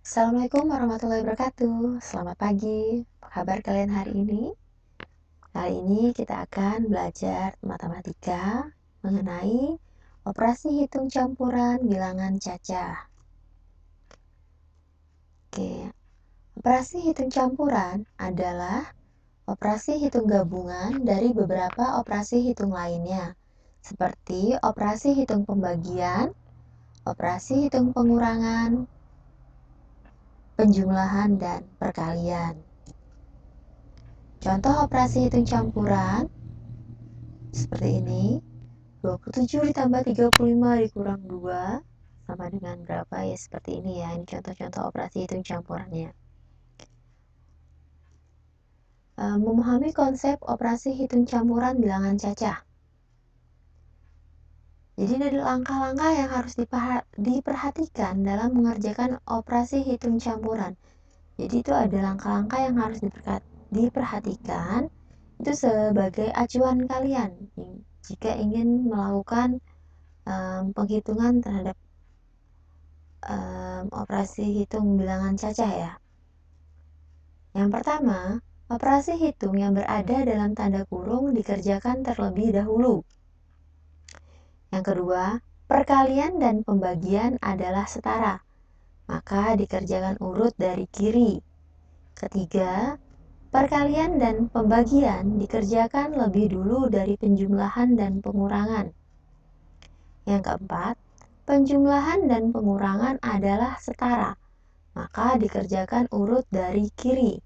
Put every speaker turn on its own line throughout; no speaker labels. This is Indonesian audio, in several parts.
Assalamualaikum warahmatullahi wabarakatuh. Selamat pagi. Apa kabar kalian hari ini? Kali ini kita akan belajar matematika mengenai operasi hitung campuran bilangan cacah. Oke, operasi hitung campuran adalah operasi hitung gabungan dari beberapa operasi hitung lainnya, seperti operasi hitung pembagian, operasi hitung pengurangan, penjumlahan, dan perkalian. Contoh operasi hitung campuran seperti ini. 27 ditambah 35 dikurang 2 sama dengan berapa ya? Seperti ini ya. Ini contoh-contoh operasi hitung campurannya. Memahami konsep operasi hitung campuran bilangan cacah. Jadi ada langkah-langkah yang harus diperhatikan dalam mengerjakan operasi hitung campuran. Jadi itu ada langkah-langkah yang harus diperhatikan itu sebagai acuan kalian jika ingin melakukan penghitungan terhadap operasi hitung bilangan cacah ya. Yang pertama, operasi hitung yang berada dalam tanda kurung dikerjakan terlebih dahulu. Yang kedua, perkalian dan pembagian adalah setara, maka dikerjakan urut dari kiri. Ketiga, perkalian dan pembagian dikerjakan lebih dulu dari penjumlahan dan pengurangan. Yang keempat, penjumlahan dan pengurangan adalah setara, maka dikerjakan urut dari kiri.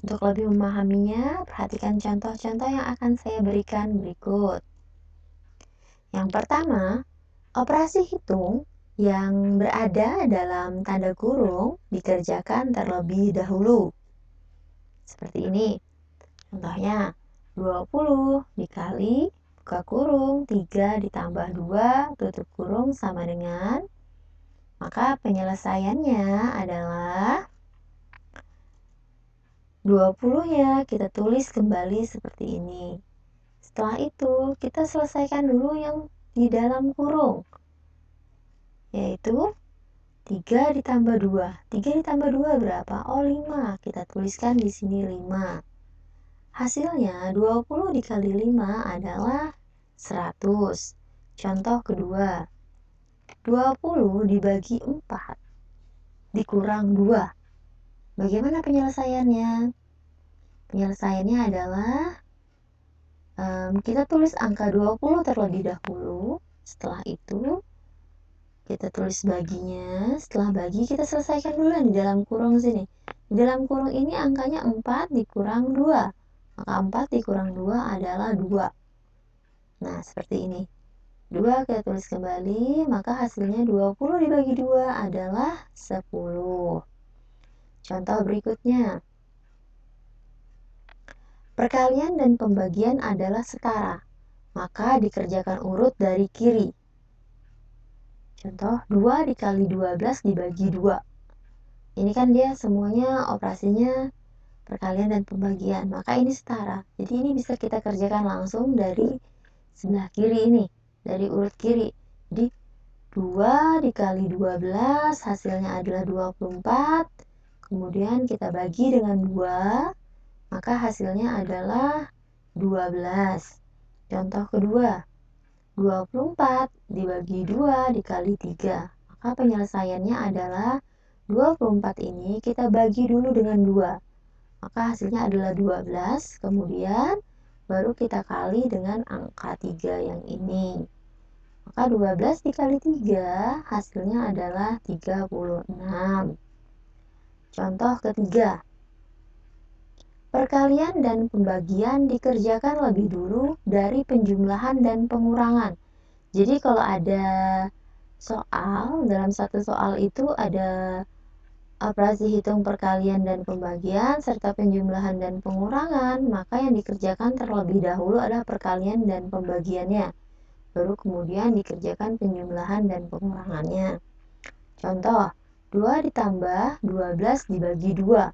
Untuk lebih memahaminya, perhatikan contoh-contoh yang akan saya berikan berikut. Yang pertama, operasi hitung yang berada dalam tanda kurung dikerjakan terlebih dahulu. Seperti ini. Contohnya, 20 dikali buka kurung 3 ditambah 2 tutup kurung sama dengan, maka penyelesaiannya adalah 20-nya kita tulis kembali seperti ini. Setelah itu kita selesaikan dulu yang di dalam kurung, yaitu 3 ditambah 2. 3 ditambah 2 berapa? Oh, 5. Kita tuliskan di sini 5. Hasilnya 20 dikali 5 adalah 100. Contoh kedua, 20 dibagi 4 dikurang 2. Bagaimana penyelesaiannya? Penyelesaiannya adalah kita tulis angka 20 terlebih dahulu. Setelah itu kita tulis baginya. Setelah bagi kita selesaikan dulu di dalam kurung sini. Di dalam kurung ini angkanya 4 dikurang 2. Maka 4 dikurang 2 adalah 2. Nah, seperti ini. 2 kita tulis kembali, maka hasilnya 20 dibagi 2 adalah 10. Contoh berikutnya. Perkalian dan pembagian adalah setara, maka dikerjakan urut dari kiri. Contoh, 2 dikali 12 dibagi 2. Ini kan dia semuanya operasinya perkalian dan pembagian, maka ini setara. Jadi ini bisa kita kerjakan langsung dari sebelah kiri ini, dari urut kiri. Jadi 2 dikali 12 hasilnya adalah 24. Kemudian kita bagi dengan 2, maka hasilnya adalah 12. Contoh kedua, 24 dibagi 2 dikali 3. Maka penyelesaiannya adalah 24 ini kita bagi dulu dengan 2. Maka hasilnya adalah 12. Kemudian baru kita kali dengan angka 3 yang ini. Maka 12 dikali 3 hasilnya adalah 36. Contoh ketiga, perkalian dan pembagian dikerjakan lebih dulu dari penjumlahan dan pengurangan. Jadi kalau ada soal, dalam satu soal itu ada operasi hitung perkalian dan pembagian serta penjumlahan dan pengurangan, maka yang dikerjakan terlebih dahulu adalah perkalian dan pembagiannya. Baru kemudian dikerjakan penjumlahan dan pengurangannya. Contoh, 2 ditambah 12 dibagi 2.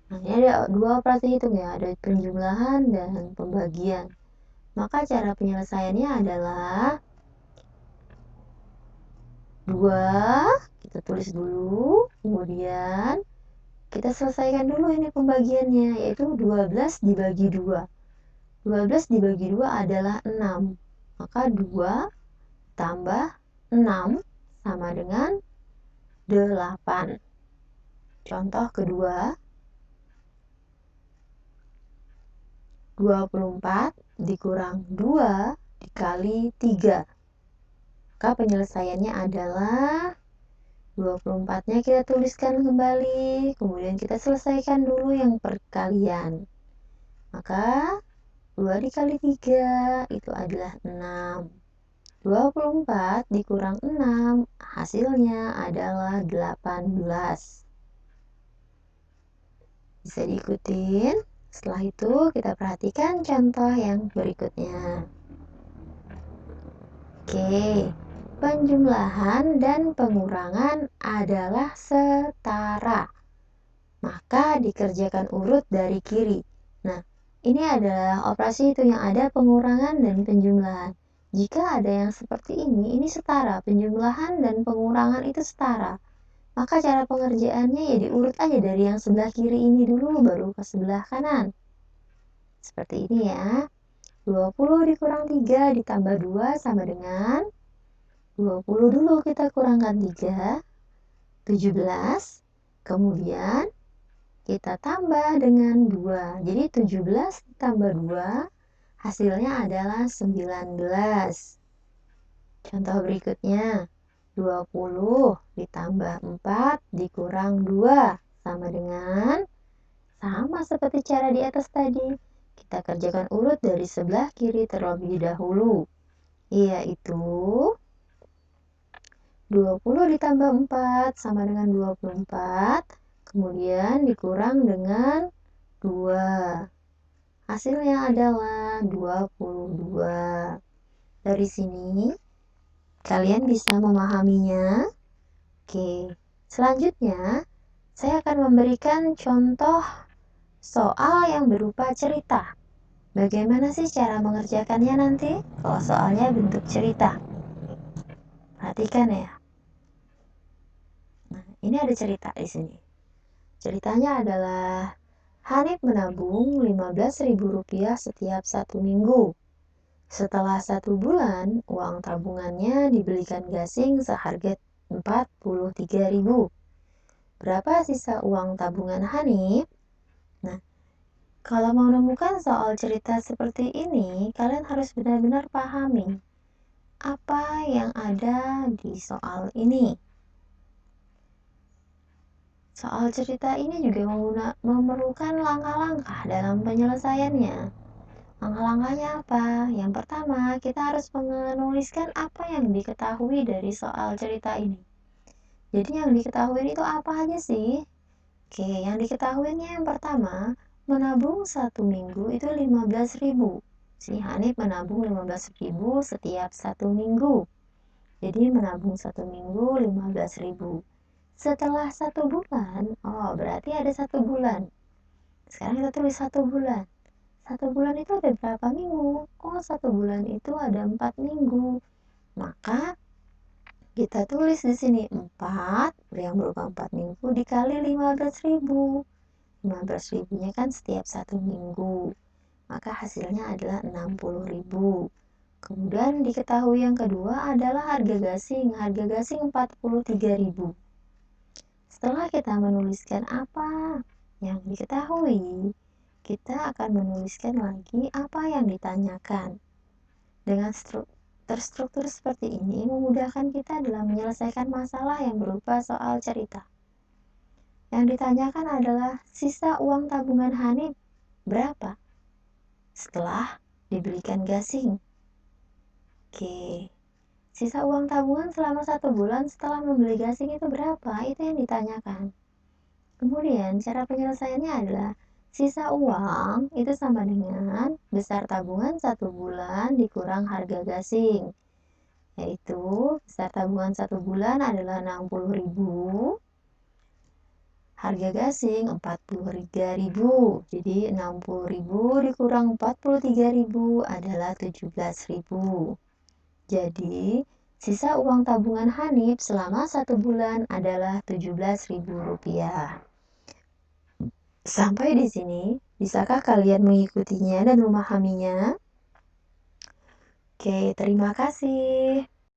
Nah, ini ada dua operasi hitung ya, ada penjumlahan dan pembagian. Maka cara penyelesaiannya adalah 2 kita Kita tulis dulu, kemudian kita selesaikan dulu ini pembagiannya, yaitu 12 dibagi 2. 12 dibagi 2 adalah 6. Maka 2 tambah 6 sama dengan 8. Contoh kedua, 24 dikurang 2 dikali 3. Maka penyelesaiannya adalah 24-nya kita tuliskan kembali, kemudian kita selesaikan dulu yang perkalian. Maka 2 dikali 3 itu adalah 6. 24 dikurang 6 hasilnya adalah 18. Bisa diikutin. Setelah itu kita perhatikan contoh yang berikutnya. Oke, penjumlahan dan pengurangan adalah setara. Maka dikerjakan urut dari kiri. Nah, ini adalah operasi itu yang ada pengurangan dan penjumlahan. Jika ada yang seperti ini setara. Penjumlahan dan pengurangan itu setara. Maka cara pengerjaannya ya diurut aja dari yang sebelah kiri ini dulu, baru ke sebelah kanan. Seperti ini ya. 20 dikurang 3 ditambah 2 sama dengan 20 dulu kita kurangkan 3, 17. Kemudian kita tambah dengan 2. Jadi 17 ditambah 2 hasilnya adalah 19. Contoh berikutnya, 20 ditambah 4 dikurang 2 sama dengan, sama seperti cara di atas tadi. Kita kerjakan urut dari sebelah kiri terlebih dahulu, yaitu 20 ditambah 4 sama dengan 24, kemudian dikurang dengan 2. Hasilnya adalah 22. Dari sini kalian bisa memahaminya. Oke, selanjutnya saya akan memberikan contoh soal yang berupa cerita. Bagaimana sih cara mengerjakannya nanti kalau soalnya bentuk cerita? Perhatikan ya. Nah, ini ada cerita di sini. Ceritanya adalah Hanif menabung Rp15.000 setiap 1 minggu. Setelah 1 bulan, uang tabungannya dibelikan gasing seharga Rp43.000. Berapa sisa uang tabungan Hanif? Nah, kalau mau menemukan soal cerita seperti ini, kalian harus benar-benar pahami apa yang ada di soal ini. Soal cerita ini juga memerlukan langkah-langkah dalam penyelesaiannya. Langkah-langkahnya apa? Yang pertama, kita harus menuliskan apa yang diketahui dari soal cerita ini. Jadi yang diketahui itu apa aja sih? Oke, yang diketahuinya yang pertama, menabung 1 minggu itu 15.000. Si Hanif menabung 15.000 setiap 1 minggu. Jadi menabung 1 minggu 15.000. Setelah 1 bulan, oh berarti ada 1 bulan. Sekarang kita tulis 1 bulan. 1 bulan itu ada berapa minggu? Oh, 1 bulan itu ada 4 minggu. Maka kita tulis di sini 4 yang berupa 4 minggu dikali 15.000. 15.000-nya kan setiap 1 minggu. Maka hasilnya adalah 60.000. Kemudian diketahui yang kedua adalah harga gasing. Harga gasing 43.000. Setelah kita menuliskan apa yang diketahui, kita akan menuliskan lagi apa yang ditanyakan. Dengan terstruktur seperti ini memudahkan kita dalam menyelesaikan masalah yang berupa soal cerita. Yang ditanyakan adalah sisa uang tabungan Hanif berapa setelah dibelikan gasing. Oke, sisa uang tabungan selama 1 bulan setelah membeli gasing itu berapa? Itu yang ditanyakan. Kemudian cara penyelesaiannya adalah sisa uang itu sama dengan besar tabungan 1 bulan dikurang harga gasing. Yaitu besar tabungan 1 bulan adalah 60.000. Harga gasing 43.000. Jadi 60.000 dikurang 43.000 adalah 17.000. Jadi Sisa uang tabungan Hanif selama 1 bulan adalah Rp17.000. Sampai di sini, bisakah kalian mengikutinya dan memahaminya? Oke, terima kasih.